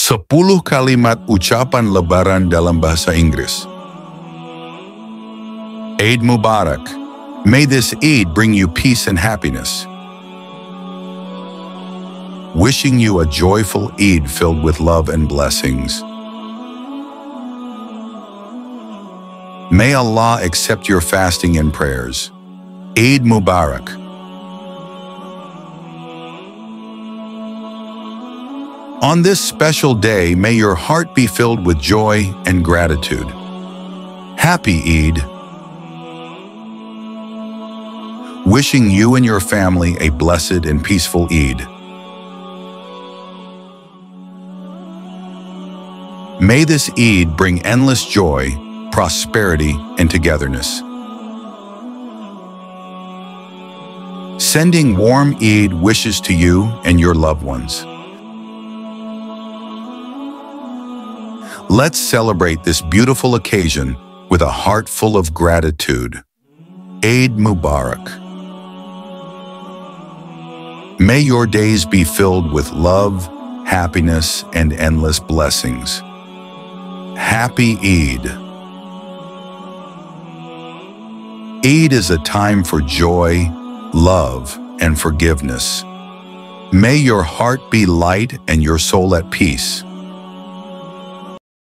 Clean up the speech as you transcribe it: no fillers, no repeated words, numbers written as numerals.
10 kalimat ucapan Lebaran dalam bahasa Inggris. Eid Mubarak. May this Eid bring you peace and happiness. Wishing you a joyful Eid filled with love and blessings. May Allah accept your fasting and prayers. Eid Mubarak. On this special day, may your heart be filled with joy and gratitude. Happy Eid. Wishing you and your family a blessed and peaceful Eid. May this Eid bring endless joy, prosperity, and togetherness. Sending warm Eid wishes to you and your loved ones. Let's celebrate this beautiful occasion with a heart full of gratitude. Eid Mubarak. May your days be filled with love, happiness, and endless blessings. Happy Eid. Eid is a time for joy, love, and forgiveness. May your heart be light and your soul at peace.